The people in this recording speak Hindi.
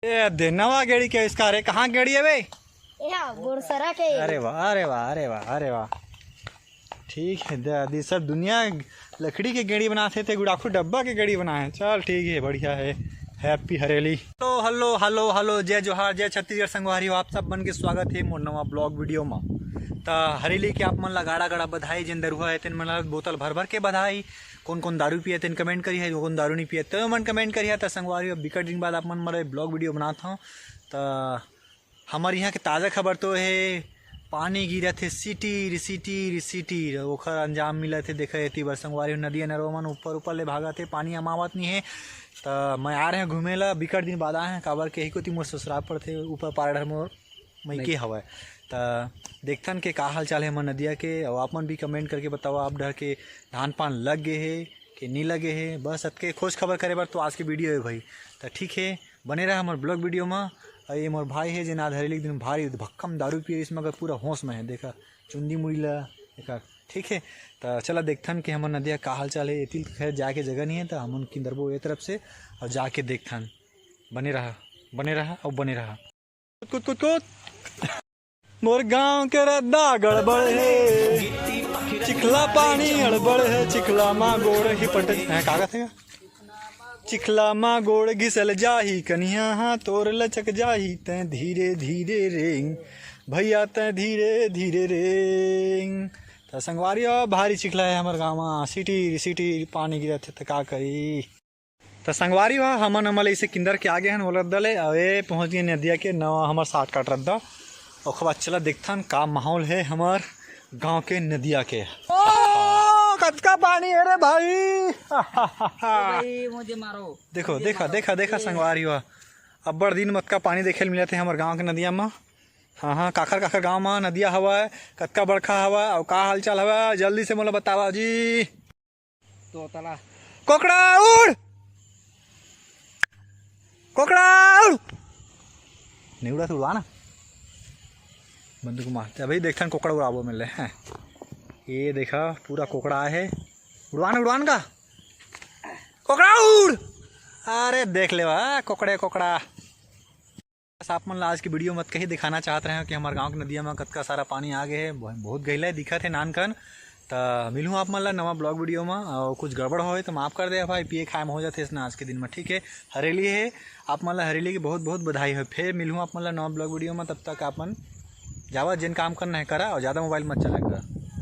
ये नवा गेड़ी क्या इसका? अरे कहाँ गेड़ी है भाई? बोरसरा के। अरे वाह अरे वाह अरे वाह अरे वाह, ठीक है दादी। सब दुनिया लकड़ी के गेड़ी बनाते थे, गुड़ाखू डब्बा के गेड़ी बनाए। चल ठीक है, बढ़िया है। Happy Hareli. Hello hello hello hello, जय जोहार, जय छत्तीसगढ़ संगवारी हो। आप सब बन के स्वागत है मोर नवा ब्लॉग वीडियो में। तो हरेली के आप मन ला गाड़ा गाड़ा बधाई। जिन दरुआ है तेन मन ला बोतल भर भर के बधाई। कौन कौन दारू पिए तेन कमेंट करी है, कौन दारू नहीं पिए तो मन कमेंट करी है। तो संगवारी बिकट दिन बाद आप मन मेरे ब्लॉग वीडियो बनाता हूँ। तो हमारे यहाँ के ताज़ा खबर तो है, पानी गिरा थे सिटी सिटी सिटी, ओखर अंजाम मिला थे। देखे इतनी बार संगवारी नदिया नरवा मन ऊपर ऊपर ले भागा थे, पानी अमावत नहीं है। तो मैं आ रहे हैं घूमे ला, बिकट दिन बाद आए हैं। काबर के ही को मोर ससुराल पर थे ऊपर पार मोर मैके हवा। तो देखथन के का हाल चाल है मन नदिया के। और आप मन भी कमेंट करके बताओ आप डर के धान पान लग गए है कि नहीं लगे है। बस सबके खोज खबर करे बार तो आज की वीडियो है भाई। तो ठीक है, बने रहा हमारे ब्लॉग वीडियो में। ये मोर भाई है जिन हरेली दिन भारी भक्कम दारू पिए, इसमें अगर पूरा होश में है। देखा चुंदी मुड़ी ला देखा, ठीक है। तो चला देखथन कि हमारे नदिया का हाल चाल है। इतिल खैर जाके जगह नहीं है तो हम उनकी दरबो ये तरफ से और जाके देखथन। बने रहा और बने रहा। कुछ कुछ कुछ मोर गाँव के रद्दा गड़बड़ है, चिखला पानी अड़बड़ है। चिखला माँ गोड़ ही पट कागज है, चिखला माँ गोड़ घिसल जाही कन्हिया हाँ तोर लचक जाही। तैं धीरे धीरे रेंग भैया, तैं धीरे धीरे रेंग। तो संगवारी भारी चिखला है हमारे गाँव में, सिटी सिटी पानी गिरा थे तो का करी। तो संगवारी हमन अमल इसे किंदर के आगे हैं वो रद्दा ले अवे पहुँच गए नदिया के नवा हमार 60 काट रद्दा। और बाद चला देखथन का माहौल है हमार गांव के नदिया के। कतका पानी है रे भाई, भाई मुझे मारो। देखो देखा देखा देखा संगवारी हुआ। अब बड़ दिन मत का पानी देखे मिले थे हमारे गांव के नदिया में। हाँ हाँ, काखर काखर गांव में नदिया हवा है, कतका बड़खा हवा और का हाल चाल हवा जल्दी से मोला बतावा जी। तो तला कोकड़ा उड़, कोकड़ा उड़, नहीं उड़ा तो उड़ा ना, बंदूक मारते भाई। देखते हैं कोकड़ा उड़ाबो मिल रहे हैं। ये देखा पूरा कोकड़ा है, उड़वान का कोकड़ा उड़। अरे देख ले वाह कोकड़े कोकड़ा। आप मन आज की वीडियो मत कहीं दिखाना चाहते रहे कि हमारे गांव की नदिया में कतका सारा पानी आ गए है, बहुत गहला है दिखा थे नानकन। तो मिलूँ आप मन ला नवा ब्लॉग वीडियो में। और कुछ गड़बड़ हो तो माफ़ कर दे भाई, पिए खाए में हो जाते इसने आज के दिन में, ठीक है। हरेली है, आप मन ला हरेली की बहुत बहुत बधाई है। फिर मिलूँ आप मन ला नवा ब्लॉग वीडियो में, तब तक आप मन जावा जिन काम करना है करा और ज़्यादा मोबाइल मत चलाया करा।